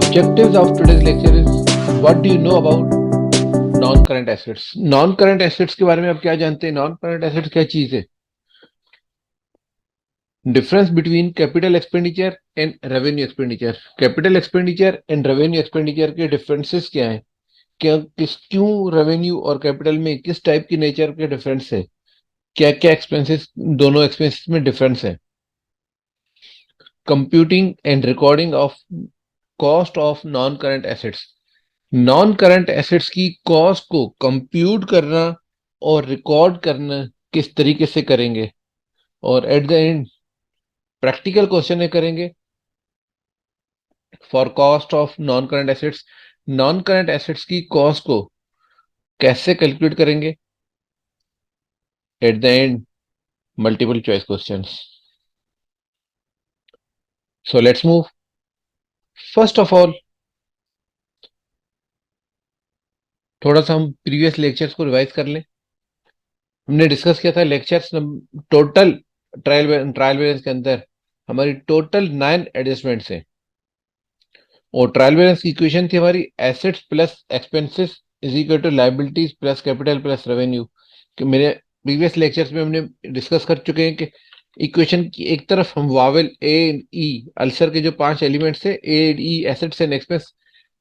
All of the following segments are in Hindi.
Objectives of today's lecture is what do you know about non current assets. Non current assets के बारे में आप क्या जानते हैं? नॉन करंट एसेट्स क्या चीज है? Difference between capital expenditure and revenue expenditure. Capital expenditure and revenue expenditure के डिफरेंसेस क्या है? क्यों रेवेन्यू और कैपिटल में किस टाइप की नेचर के डिफरेंस है? क्या क्या एक्सपेंसेस, दोनों एक्सपेंसेस में डिफरेंस है? Computing and recording of cost of non current assets. Non current assets की कॉस्ट को कंप्यूट करना और रिकॉर्ड करना किस तरीके से करेंगे, और at the end practical question है करेंगे for cost of non current assets. Non current assets की कॉस्ट को कैसे कैलकुलेट करेंगे? At the end multiple choice questions. So let's move. First of all, थोड़ा सा हम प्रीवियस लेक्चर्स को रिवाइज कर लें। हमने डिस्कस किया था लेक्चर्स टोटल ट्रायल बैलेंस के अंदर हमारी टोटल 9 एडजस्टमेंट्स हैं, और ट्रायल बैलेंस की इक्वेशन थी हमारी assets plus expenses is equal to liabilities plus capital plus revenue. कि मेरे प्रीवियस लेक्चर्स में हमने डिस्कस कर चुके हैं कि इक्वेशन की एक तरफ हम वावेल ए ई अल्सर के जो 5 एलिमेंट्स है A E assets and expense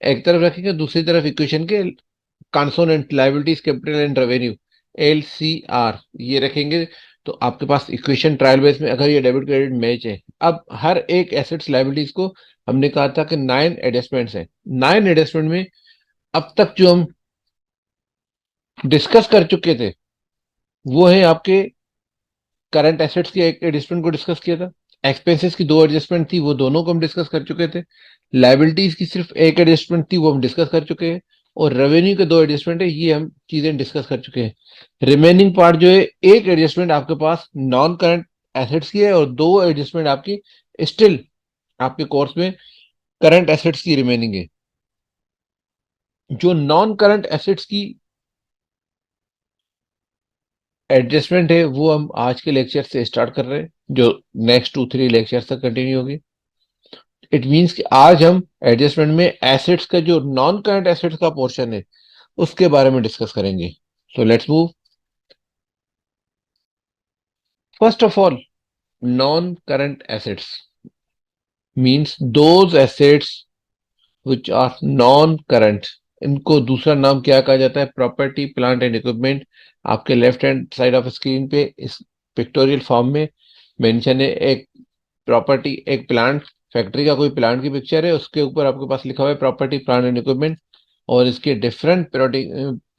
एक तरफ रखेंगे, दूसरी तरफ इक्वेशन के consonant liabilities capital and revenue L C R ये रखेंगे। तो आपके पास इक्वेशन ट्रायल बेस में अगर ये डेबिट क्रेडिट मैच है, अब हर एक एसेट्स लायबिलिटीज को हमने कहा था कि 9 एडजस्टमेंट्स हैं। 9 एडजस्टमेंट में अब तक जो हम डिस्कस कर चुके थे वो है आपके करंट एसेट्स की एक एडजस्टमेंट को डिस्कस किया था, एक्सपेंसेस की 2 एडजस्टमेंट थी वो दोनों को हम डिस्कस कर चुके थे, लायबिलिटीज की सिर्फ एक एडजस्टमेंट थी वो हम डिस्कस कर चुके हैं, और रेवेन्यू के 2 एडजस्टमेंट है ये हम चीजें डिस्कस कर चुके हैं। रिमेनिंग पार्ट जो है, एक एडजस्टमेंट आपके पास नॉन करंट एसेट्स की है और 2 एडजस्टमेंट आपकी स्टिल आपके कोर्स में करंट एसेट्स की रिमेनिंग है। जो नॉन करंट एसेट्स की एडजस्टमेंट है वो हम आज के लेक्चर से स्टार्ट कर रहे हैं, जो नेक्स्ट 2-3 लेक्चर तक कंटिन्यू होगी। इट मींस कि आज हम एडजस्टमेंट में एसेट्स का जो नॉन करंट एसेट्स का पोर्शन है उसके बारे में डिस्कस करेंगे। So let's move. First of all, non current assets means those assets which are non current. इनको दूसरा नाम क्या कहा जाता है? Property plant and equipment. आपके left hand side of screen पे इस पिक्टोरियल फॉर्म में मेंशन है। एक प्रॉपर्टी, एक प्लांट, फैक्ट्री का कोई प्लांट की पिक्चर है, उसके ऊपर आपके पास लिखा हुआ है प्रॉपर्टी प्लांट एंड इक्विपमेंट, और इसके डिफरेंट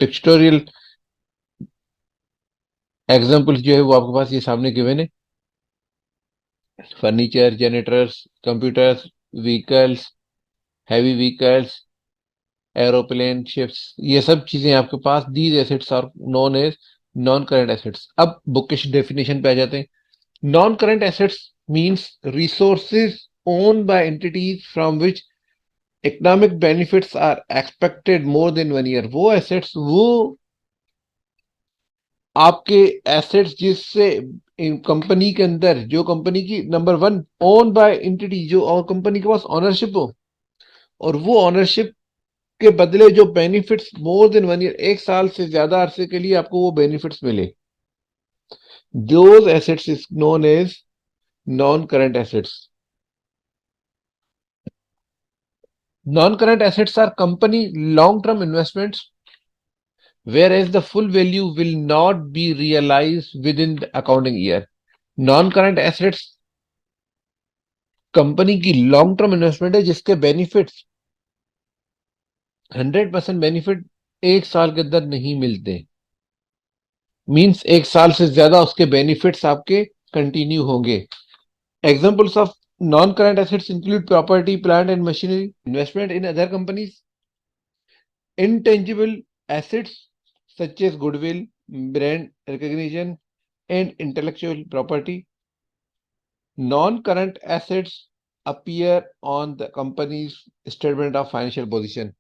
पिक्टोरियल एग्जाम्पल्स जो है वो आपके पास ये सामने गिवन है। Furniture, generators, computers, vehicles, heavy vehicles, aeroplane, ships, ये सब चीजें आपके पास these assets are known as non current assets. अब बुकिश डेफिनेशन पे आ जाते हैं। Non current assets means resources owned by entities from which economic benefits are expected more than 1 year. वो एसेट्स, वो आपके एसेट्स जिससे कंपनी के अंदर, जो कंपनी की नंबर 1 ओन बाय एंटिटी, जो और कंपनी के पास ऑनरशिप हो, और वो ऑनरशिप के बदले जो बेनिफिट्स मोर देन 1 ईयर, 1 साल से ज्यादा अरसे के लिए आपको वो बेनिफिट्स मिले, those assets is known as non current assets. Non current assets are company long term investments whereas the full value will not be realized within the accounting year. Non current assets company की लॉन्ग टर्म इन्वेस्टमेंट है जिसके बेनिफिट्स 100% बेनिफिट 1 साल के अंदर नहीं मिलते, मींस 1 साल से ज्यादा उसके बेनिफिट्स आपके कंटिन्यू होंगे। Examples of non current assets include property plant and machinery, investment in other companies, intangible assets such as goodwill, brand recognition, and intellectual property. Non-current assets appear on the company's statement of financial position.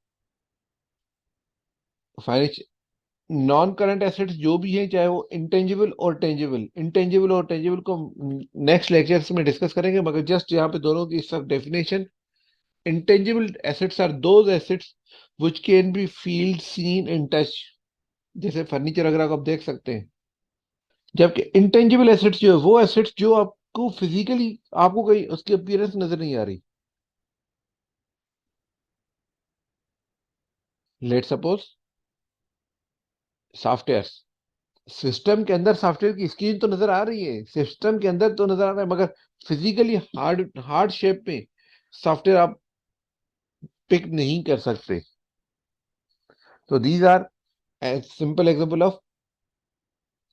Non current assets जो भी हैं, चाहे वो इंटेंजिबल और टेंजिबल को नेक्स्ट लेक्चर्स में डिस्कस करेंगे, मगर जस्ट यहाँ पे दोनों की सब definition intangible assets are those assets which can be felt seen in touch, जैसे फर्नीचर अगर आप देख सकते हैं। जबकि इंटेंजिबल एसेट्स जो है वो एसेट्स जो आपको फिजिकली आपको कहीं उसकी अपीयरेंस नजर नहीं आ रही। लेट सपोज सॉफ्टवेयर, सिस्टम के अंदर सॉफ्टवेयर की स्क्रीन तो नजर आ रही है, सिस्टम के अंदर तो नजर आ रहा है, मगर फिजिकली हार्ड हार्ड शेप में सॉफ्टवेयर आप पिक नहीं कर सकते। तो these are simple example of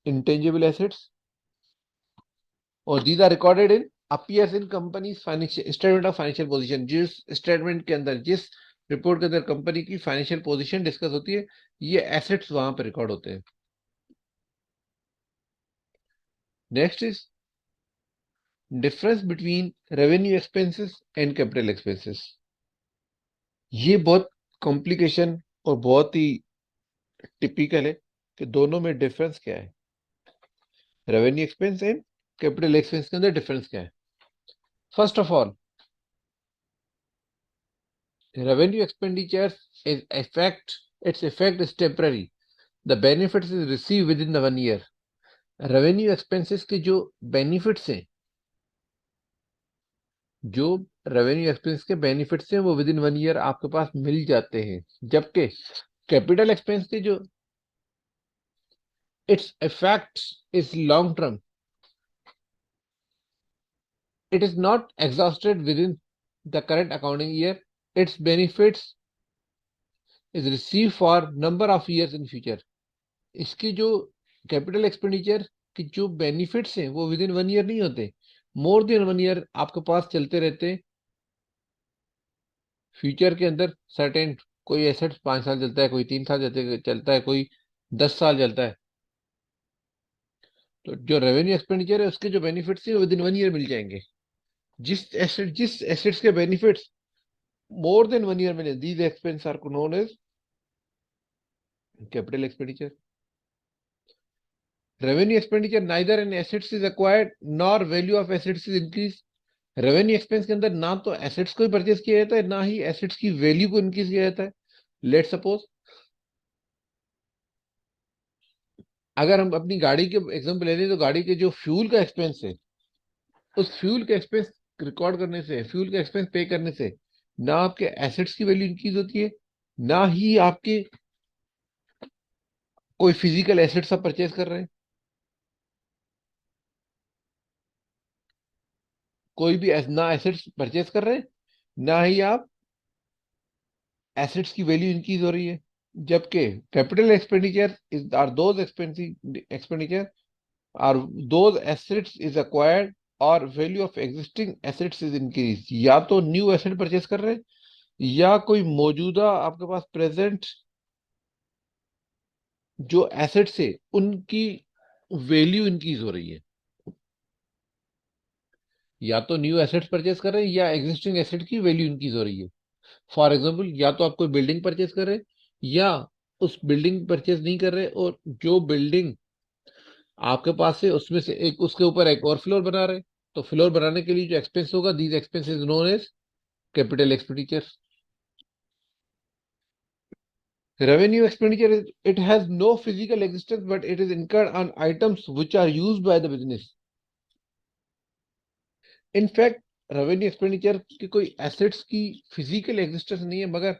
intangible assets, और these are recorded in appears in companies financial statement of financial position. जिस स्टेटमेंट के अंदर, जिस रिपोर्ट के अंदर कंपनी की फाइनेंशियल पोजीशन डिस्कस होती है, ये एसेट्स वहां पर रिकॉर्ड होते हैं। Next is difference between revenue expenses and capital expenses. ये बहुत कॉम्प्लिकेशन और बहुत ही टिपिकल है कि दोनों में डिफरेंस क्या है। Revenue expense and capital expense के अंदर डिफरेंस क्या है? First of all, revenue expenditure is effect, its effect is temporary, the benefits is receive with in the 1 year. Revenue expenses के जो बेनिफिट्स हैं, जो रेवेन्यू एक्सपेंस के बेनिफिट्स हैं वो विद इन 1 ईयर आपके पास मिल जाते हैं। जबकि कैपिटल एक्सपेंस के जो its effect is long term, it is not exhausted within the current accounting year, its benefits is received for number of years in future। इसकी जो कैपिटल एक्सपेंडिचर की जो बेनिफिट्स हैं वो विद इन 1 ईयर नहीं होते, मोर देन 1 ईयर आपके पास चलते रहते। फ्यूचर के अंदर सर्टेन कोई एसेट्स 5 साल चलता है, कोई 3 साल चलता है, कोई 10 साल चलता है। तो जो रेवेन्यू एक्सपेंडिचर है उसके जो बेनिफिट्स है विद इन 1 ईयर मिल जाएंगे। जिस एसेट्स के बेनिफिट्स more than 1 year में, these expenses are known as capital expenditure। Revenue expenditure neither in assets is acquired nor value of assets is increased। Revenue expense के अंदर ना तो एसेट्स को परचेज किया जाता है, ना ही एसेट्स की वैल्यू को इंक्रीज किया जाता है। लेट सपोज अगर हम अपनी गाड़ी के एग्जांपल ले लें, तो गाड़ी के जो फ्यूल का एक्सपेंस है, उस फ्यूल के एक्सपेंस रिकॉर्ड करने से, फ्यूल का एक्सपेंस पे करने से ना आपके एसेट्स की वैल्यू इंक्रीज होती है, ना ही आपके कोई फिजिकल एसेट्स आप परचेज कर रहे हैं। कोई भी ना एसेट्स परचेज कर रहे हैं, ना ही आप एसेट्स की वैल्यू इंक्रीज हो रही है। जबकि capital expenditure is are those expenditure are those assets is acquired और value of existing assets is increase. या तो न्यू एसेट परचेज कर रहे हैं, या कोई मौजूदा आपके पास प्रेजेंट जो एसेट्स है उनकी वैल्यू इंक्रीज हो रही है। या तो न्यू एसेट्स परचेज कर रहे हैं, या एग्जिस्टिंग एसेट की वैल्यू इंक्रीज हो रही है। फॉर एग्जाम्पल, या तो आप कोई बिल्डिंग परचेज कर रहे हैं, या उस बिल्डिंग परचेज नहीं कर रहे, और जो बिल्डिंग आपके पास है उसमें से एक, उसके ऊपर एक और फ्लोर बना रहे। तो फ्लोर बनाने के लिए जो एक्सपेंस होगा, these expense is known as capital expenditure. Revenue expenditure it has no physical existence but it is incurred on items which are used by the business। In fact revenue expenditure की कोई एसेट्स की फिजिकल एग्जिस्टेंस नहीं है, मगर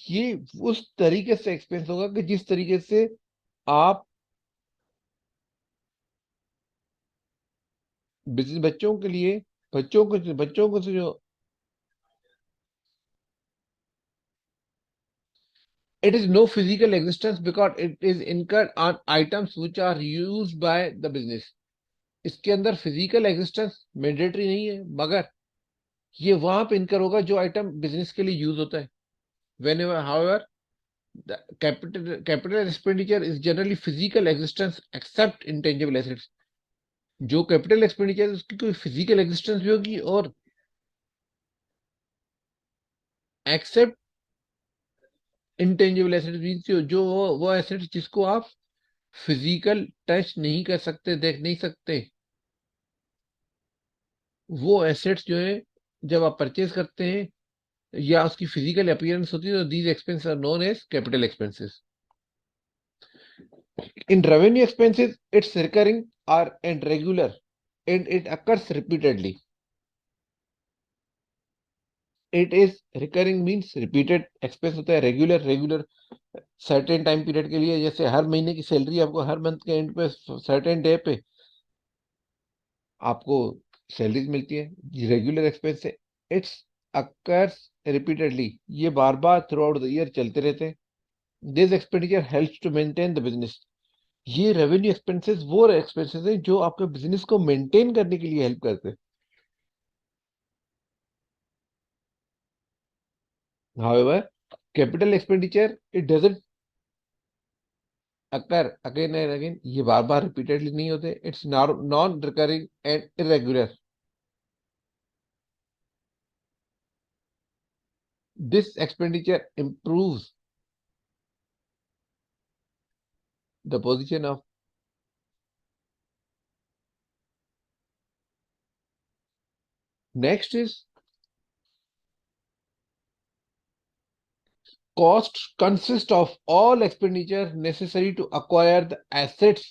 ये उस तरीके से एक्सपेंस होगा कि जिस तरीके से आप बिजनेस बच्चों के लिए, बच्चों को से जो it is no physical existence because it is incurred on items which are used by the business। इसके अंदर फिजिकल एग्जिस्टेंस मैंडेटरी नहीं है, मगर ये वहां पे इनकर होगा जो आइटम बिजनेस के लिए यूज होता है। whenever however the capital expenditure is generally physical existence except intangible assets। जो कैपिटल एक्सपेंडिचर उसकी कोई फिजिकल एग्जिस्टेंस भी होगी, और एक्सेप्ट इंटेंजिबल एसेट्स मीन्स जो वो एसेट्स जिसको आप फिजिकल टच नहीं कर सकते, देख नहीं सकते, वो एसेट्स जो है जब आप परचेज करते हैं या उसकी फिजिकल अपीयरेंस होती है, तो these expenses are known as capital expenses. In revenue expenses, it's recurring or and regular, and it occurs repeatedly. It is recurring means repeated expense होता है. रेगुलर सर्टेन टाइम पीरियड के लिए, जैसे हर महीने की सैलरी आपको हर मंथ के एंड पे सर्टेन डे पे आपको सैलरीज मिलती है. रेगुलर एक्सपेंस है. इट्स अकर्स रिपीटेडली, ये बार बार थ्रू आउट द ईयर चलते रहते हैं. This expenditure helps to maintain the business. ये रेवेन्यू एक्सपेंसेस वो एक्सपेंसेस हैं जो आपके बिजनेस को मेंटेन करने के लिए हेल्प करते हैं. However, capital expenditure, it doesn't occur again and again. ये बार बार रिपीटेडली नहीं होते. It's non recurring and irregular. This expenditure improves the position of. Next is cost consist of all expenditure necessary to acquire the assets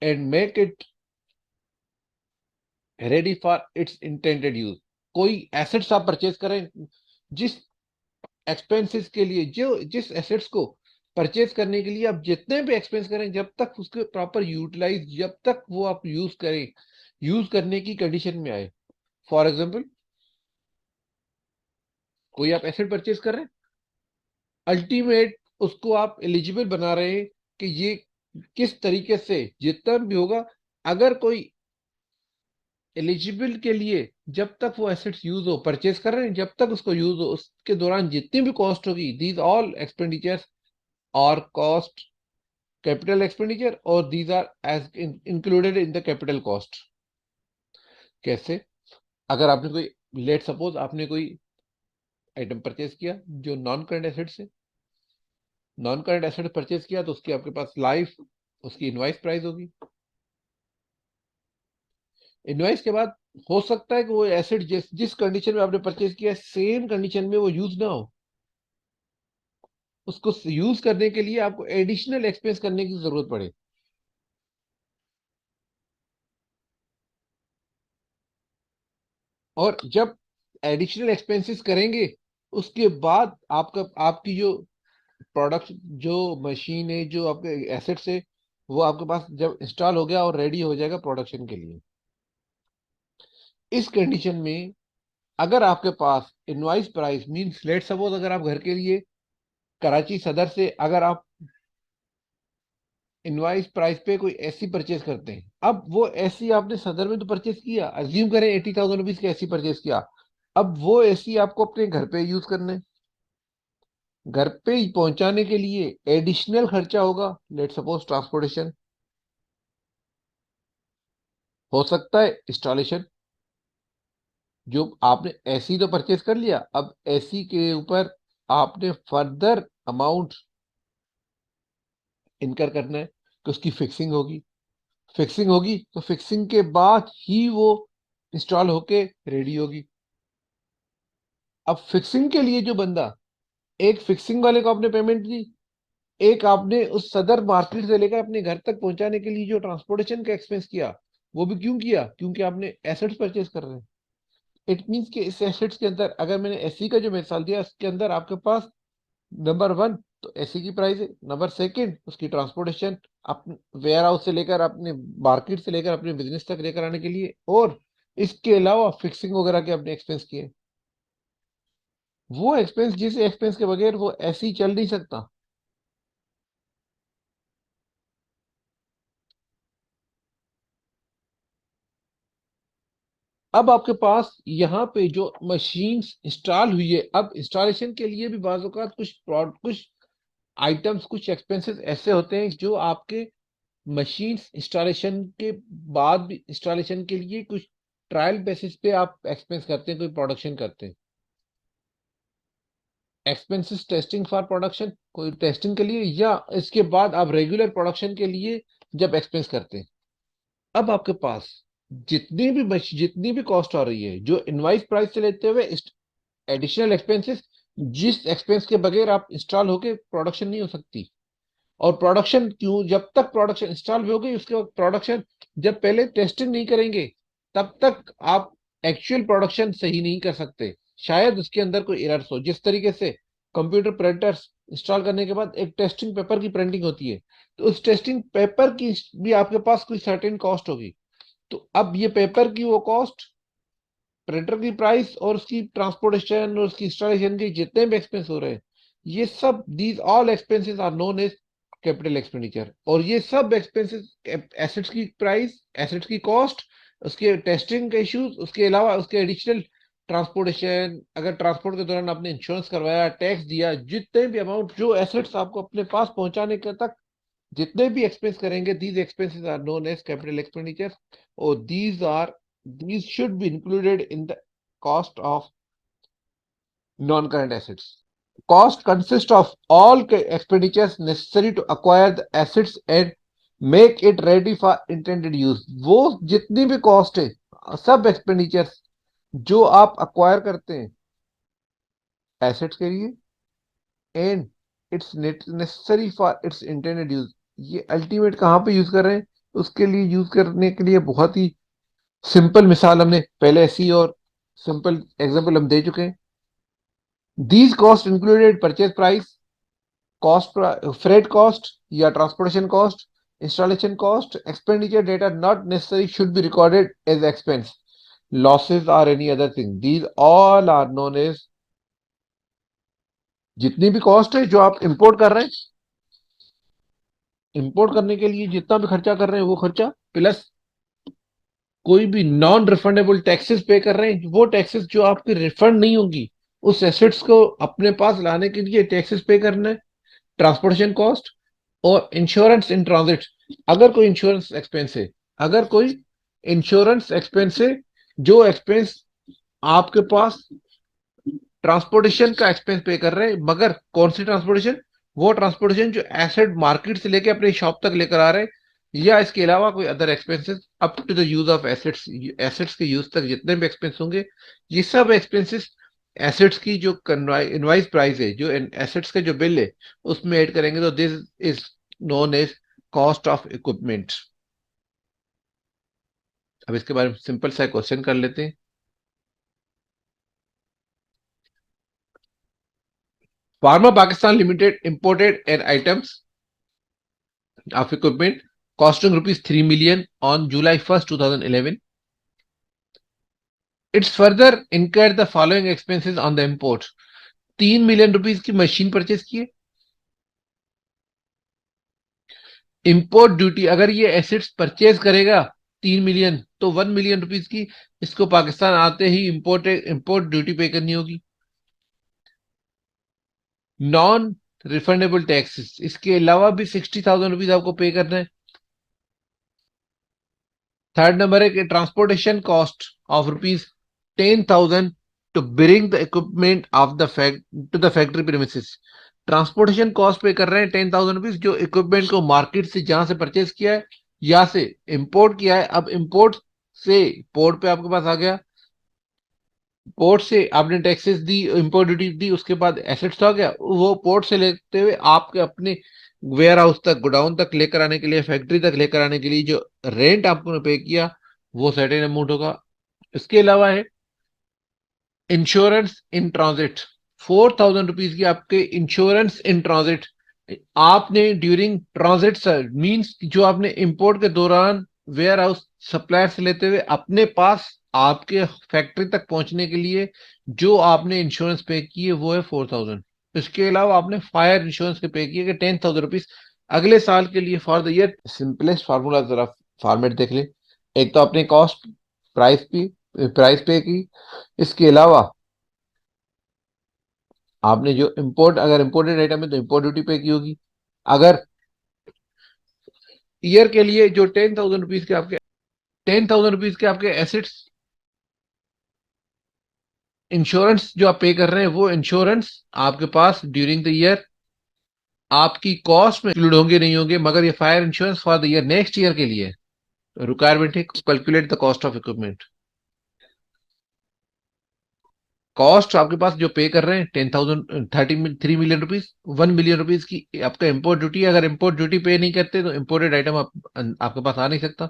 and make it ready for its intended use. कोई एसेट्स आप परचेज करें, जिस एक्सपेंसेस के लिए, जो जिस एसेट्स को परचेज करने के लिए आप जितने भी एक्सपेंस करें, जब तक उसके प्रॉपर यूटिलाइज, जब तक वो आप यूज करें, यूज करने की कंडीशन में आए. फॉर एग्जांपल, कोई आप एसेट परचेज कर रहे हैं, अल्टीमेट उसको आप एलिजिबल बना रहे हैं कि ये किस तरीके से जितना भी होगा, अगर कोई एलिजिबल के लिए, जब तक वो एसेट्स यूज हो, परचेज कर रहे हैं, जब तक उसको यूज हो, उसके दौरान जितनी भी कॉस्ट होगी, दीज ऑल एक्सपेंडिचर्स और cost capital expenditure, or these are as included in the capital cost. कैसे? अगर आपने कोई, लेट सपोज आपने कोई आइटम परचेज किया जो नॉन करंट एसेट से, नॉन करंट एसेट परचेज किया, तो उसकी आपके पास लाइफ, उसकी इनवाइस प्राइस होगी. इनवाइस के बाद हो सकता है कि वो एसेट जिस जिस कंडीशन में आपने परचेज किया, सेम कंडीशन में वो यूज ना हो. उसको यूज करने के लिए आपको एडिशनल एक्सपेंस करने की जरूरत पड़े. और जब एडिशनल एक्सपेंसेस करेंगे, उसके बाद आपका आपकी जो प्रोडक्ट, जो मशीन है, जो आपके एसेट्स है, वो आपके पास जब इंस्टॉल हो गया और रेडी हो जाएगा प्रोडक्शन के लिए. इस कंडीशन में अगर आपके पास invoice price means, let suppose अगर आप घर के लिए कराची सदर से अगर आप इनवाइस प्राइस पे कोई एसी परचेज करते हैं, अब वो एसी आपने सदर में तो परचेज किया, अज्यूम करें 80,000 रुपीज का एसी परचेज किया. अब वो एसी आपको अपने घर पे यूज करना है. घर पे ही पहुंचाने के लिए एडिशनल खर्चा होगा, लेट सपोज ट्रांसपोर्टेशन, हो सकता है इंस्टॉलेशन. जो आपने एसी तो परचेज कर लिया, अब एसी के ऊपर आपने फर्दर अमाउंट इनकर करना है, तो उसकी फिक्सिंग होगी. फिक्सिंग होगी तो फिक्सिंग के बाद ही वो इंस्टॉल होके रेडी होगी. अब फिक्सिंग के लिए जो बंदा, एक फिक्सिंग वाले को आपने पेमेंट दी, एक आपने उस सदर मार्केट से लेकर अपने घर तक पहुंचाने के लिए जो ट्रांसपोर्टेशन का एक्सपेंस किया, वो भी क्यों किया? क्योंकि आपने एसेट्स परचेज कर रहे हैं. इट मीन्स कि इस एसेट्स के अंदर, अगर मैंने एसी का जो मिसाल दिया, उसके अंदर आपके पास नंबर वन तो एसी की प्राइस है, नंबर सेकंड उसकी ट्रांसपोर्टेशन, अपने वेयर हाउस से लेकर, अपने मार्केट से लेकर अपने बिजनेस तक लेकर आने के लिए, और इसके अलावा फिक्सिंग वगैरह के अपने एक्सपेंस किए. वो एक्सपेंस, जिस एक्सपेंस के बगैर वो ऐसे ही चल नहीं सकता. अब आपके पास यहाँ पे जो मशीन्स इंस्टॉल हुई है, अब इंस्टॉलेशन के लिए भी बाज़ औक़ात कुछ आइटम्स, कुछ एक्सपेंसेस ऐसे होते हैं जो आपके मशीन्स इंस्टॉलेशन के बाद भी, इंस्टॉलेशन के लिए कुछ ट्रायल बेसिस पे आप एक्सपेंस करते हैं, कोई प्रोडक्शन करते हैं. एक्सपेंसेस टेस्टिंग फॉर प्रोडक्शन, कोई टेस्टिंग के लिए, या इसके बाद आप रेगुलर प्रोडक्शन के लिए जब एक्सपेंस करते हैं. अब आपके पास जितनी भी कॉस्ट आ रही है, जो इनवाइस प्राइस से लेते हुए एडिशनल एक्सपेंसेस, जिस एक्सपेंस के बगैर आप इंस्टॉल होके प्रोडक्शन नहीं हो सकती। और प्रोडक्शन क्यों, जब तक प्रोडक्शन इंस्टॉल भी हो गई उसके बाद प्रोडक्शन जब पहले टेस्टिंग नहीं करेंगे तब तक आप एक्चुअल प्रोडक्शन सही नहीं कर सकते। शायद उसके अंदर कोई एरर्स हो, जिस तरीके से कंप्यूटर प्रिंटर्स इंस्टॉल करने के बाद एक टेस्टिंग पेपर की प्रिंटिंग होती है, तो उस टेस्टिंग पेपर की भी आपके पास कोई सर्टेन कॉस्ट होगी। तो अब ये पेपर की वो कॉस्ट, प्रिंटर की प्राइस और उसकी ट्रांसपोर्टेशन और उसकी इंस्टॉलेशन के जितने भी एक्सपेंस हो रहे हैं, ये सब these all expenses are known as capital expenditure. और ये सब एक्सपेंसेस, एसेट्स की प्राइस, एसेट्स की कॉस्ट, उसके टेस्टिंग के इश्यूज, उसके अलावा उसके एडिशनल ट्रांसपोर्टेशन, अगर ट्रांसपोर्ट के दौरान आपने इंश्योरेंस करवाया, टैक्स दिया, जितने भी अमाउंट जो एसेट्स आपको अपने पास पहुंचाने के तक जितने भी एक्सपेंस करेंगे, these expenses are known as capital expenditure. और these should be included in the cost of non-current assets. Cost consists of all expenditures necessary to acquire the assets and make it ready for intended use. वो जितनी भी कॉस्ट है, सब एक्सपेंडिचर्स जो आप अक्वायर करते हैं एसेट्स के लिए, and it's necessary for its intended use, ये अल्टीमेट कहाँ पे यूज कर रहे हैं, उसके लिए यूज करने के लिए बहुत ही सिंपल मिसाल हमने पहले ऐसी और सिंपल एग्जांपल हम दे चुके हैं। These cost included purchase price, cost, freight cost या transportation cost, installation cost, expenditure data not necessary should be recorded as expense, losses are any other thing, these all are known as. जितनी भी कॉस्ट है जो आप इंपोर्ट कर रहे हैं, इंपोर्ट करने के लिए जितना भी खर्चा कर रहे हैं वो खर्चा, प्लस कोई भी नॉन रिफंडेबल टैक्सेस पे कर रहे हैं, वो टैक्सेस जो आपकी रिफंड नहीं होगी, उस एसेट्स को अपने पास लाने के लिए टैक्सेस पे करना है, ट्रांसपोर्टेशन कॉस्ट और इंश्योरेंस इन ट्रांजिट। अगर कोई इंश्योरेंस एक्सपेंस है, अगर कोई इंश्योरेंस एक्सपेंस है, जो एक्सपेंस आपके पास ट्रांसपोर्टेशन का एक्सपेंस पे कर रहे हैं, मगर कौन सी ट्रांसपोर्टेशन, वो ट्रांसपोर्टेशन जो एसेट मार्केट से लेके अपने शॉप तक लेकर आ रहे हैं, या इसके अलावा कोई other expenses up to the use of assets, assets के यूज तक जितने भी एक्सपेंस होंगे, ये सब एक्सपेंसेस एसेट्स की जो इनवाइस प्राइस है, जो एसेट्स का जो बिल है, उसमें ऐड करेंगे। तो this is known as cost of equipment. अब इसके बारे में सिंपल सा क्वेश्चन कर लेते हैं। Pharma Pakistan limited imported an items of equipment costing rupees 3 million on July 1st, 2011. It's further incurred the following expenses on the import. 3 million rupees की मशीन परचेज की है। इंपोर्ट ड्यूटी, अगर ये एसेट्स परचेज करेगा 3 मिलियन, तो 1 मिलियन रुपीस की इसको पाकिस्तान आते ही इंपोर्ट ड्यूटी पे करनी होगी। नॉन रिफंडेबल टैक्सेस, इसके अलावा भी 60,000 रुपीज आपको पे करना है। थर्ड नंबर है कि transportation cost of rupees 10,000 to bring the equipment of the to the factory premises. Transportation cost pay कर रहे हैं 10,000 रुपीज, जो इक्विपमेंट को मार्केट से जहां से परचेज किया है या से इंपोर्ट किया है। अब इंपोर्ट से पोर्ट पे आपके पास आ गया, पोर्ट से आपने टैक्सेस दी, इंपोर्ट ड्यूटी दी, उसके बाद एसेट्स आ गया, वो पोर्ट से लेते हुए आपके अपने वेयर हाउस तक, गोडाउन तक लेकर आने के लिए, फैक्ट्री तक लेकर आने के लिए जो रेंट आपने पे किया, वो सर्टेन अमाउंट होगा। इसके अलावा है इंश्योरेंस इन ट्रांजिट, 4,000 रुपीज की आपके इंश्योरेंस इन ट्रांजिट। आपने ड्यूरिंग ट्रांजिट सर मींस जो आपने इंपोर्ट के दौरान वेयर हाउस सप्लायर से लेते हुए अपने पास आपके फैक्ट्री तक पहुंचने के लिए जो आपने इंश्योरेंस पे की है, वो है 4,000। इसके अलावा आपने फायर इंश्योरेंस के पे किए कि 10,000 रुपीज अगले साल के लिए for the year. Simplest formula जरा फॉर्मेट देख ले। एक तो आपने कॉस्ट प्राइस पे की, इसके अलावा आपने जो इंपोर्ट, अगर इंपोर्टेड आइटम है तो इंपोर्ट ड्यूटी पे की होगी। अगर ईयर के लिए जो 10,000 रुपीज के आपके एसेट्स इंश्योरेंस जो आप पे कर रहे हैं, वो इंश्योरेंस आपके पास ड्यूरिंग द ईयर आपकी कॉस्ट में इंक्लूड होंगे नहीं होंगे, मगर ये fire insurance for the year next year के लिए। रिक्वायरमेंट है calculate the cost of equipment. Cost आपके पास जो पे कर रहे हैं 10,000 3 मिलियन रुपीज, 1 मिलियन रुपीज की आपका इम्पोर्ट ड्यूटी है। अगर इम्पोर्ट ड्यूटी पे नहीं करते तो इम्पोर्टेड आइटम आपके पास आ नहीं सकता।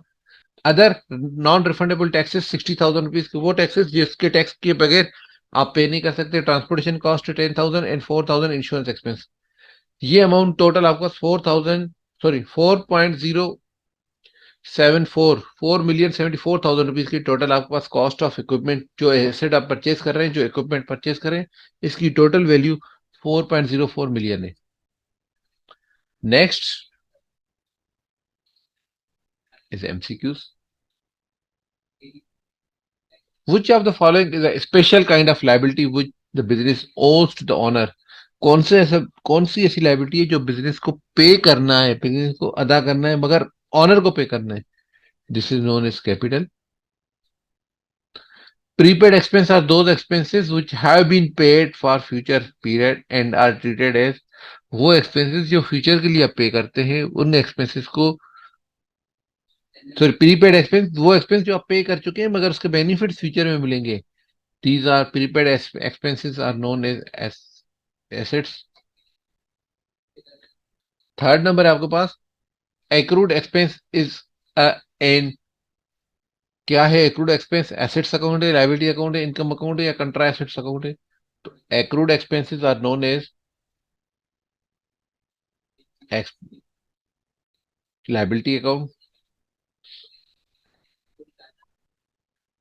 Other non refundable taxes 60,000 rupees के, वो टैक्सेस जिसके टैक्स के बगैर आप पे नहीं कर सकते। Transportation cost 10,000 and 4,000 insurance expense. ये अमाउंट टोटल आपका 4,74 की टोटल आपके पास कॉस्ट ऑफ इक्विपमेंट, जो एसेट आप परचेज कर रहे हैं, जो इक्विपमेंट परचेज कर रहे हैं, इसकी टोटल वैल्यू 4.04 मिलियन है। Next is MCQs. Which of the following is a special kind of liability which the business owes to the owner? कौन सी ऐसी लाइबिलिटी है जो बिजनेस को पे करना है, बिजनेस को अदा करना है, मगर ऑनर को पे करना है? This is known as capital. Prepaid expense are those expenses which have been paid for future period and are treated as, वो expenses जो फ्यूचर के लिए आप पे करते हैं उन expenses को, सॉरी, प्रीपेड एक्सपेंस वो एक्सपेंस जो आप पे कर चुके हैं मगर उसके बेनिफिट्स फ्यूचर में मिलेंगे। These are prepaid expenses are known as assets। Third number है आपके पास एक्रूड एक्सपेंस इज एन, क्या है एक्रूड एक्सपेंस? एसेट्स अकाउंट है, लाइबिलिटी अकाउंट है, इनकम अकाउंट है, या कंट्रा एसेट्स अकाउंट है? तो accrued expenses are known as liability account.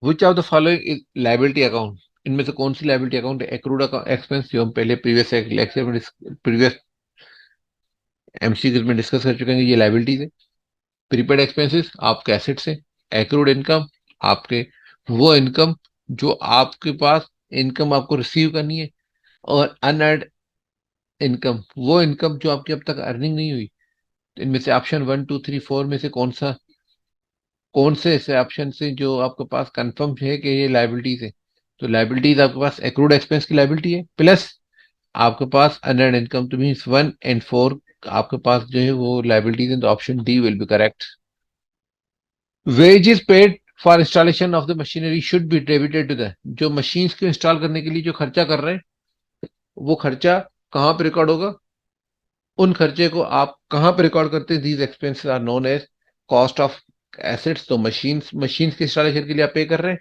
Which of the following is liability account? इनमें से कौन सी लाइबिलिटी अकाउंट है? एक्रूड एक्सपेंस जो हम पहले प्रीवियस लेक्चर में प्रीवियस एमसीक्यूज में डिस्कस कर चुके हैं, ये लाइबिलिटीज है। प्रीपेड एक्सपेंसेस आपके एसेट्स है। एक्रूड इनकम आपके वो इनकम जो आपके पास इनकम आपको रिसीव करनी है। और अनअर्न्ड इनकम वो इनकम जो आपकी अब तक अर्निंग नहीं हुई। तो इनमें से ऑप्शन 1 2 3 4 में से कौन से ऐसे ऑप्शन से जो आपके पास कंफर्म है कि ये लाइबिलिटीज है? तो लाइबिलिटीज आपके पास एक्रूड एक्सपेंस की लाइबिलिटी है, प्लस आपके पास अनअर्न्ड इनकम, तो मीन्स 1 और 4 आपके पास जो है वो लाइबिलिटीज है। तो option D will be correct. Wages paid for installation of the machinery should be debited to the, जो मशीन्स को इंस्टॉल करने के लिए जो खर्चा कर रहे हैं वो खर्चा कहाँ पे रिकॉर्ड होगा? उन खर्चे को आप कहाँ पे रिकॉर्ड करते हैं? These expenses are known as cost of assets. तो मशीन्स के इंस्टॉलेशन के लिए आप पे कर रहे हैं,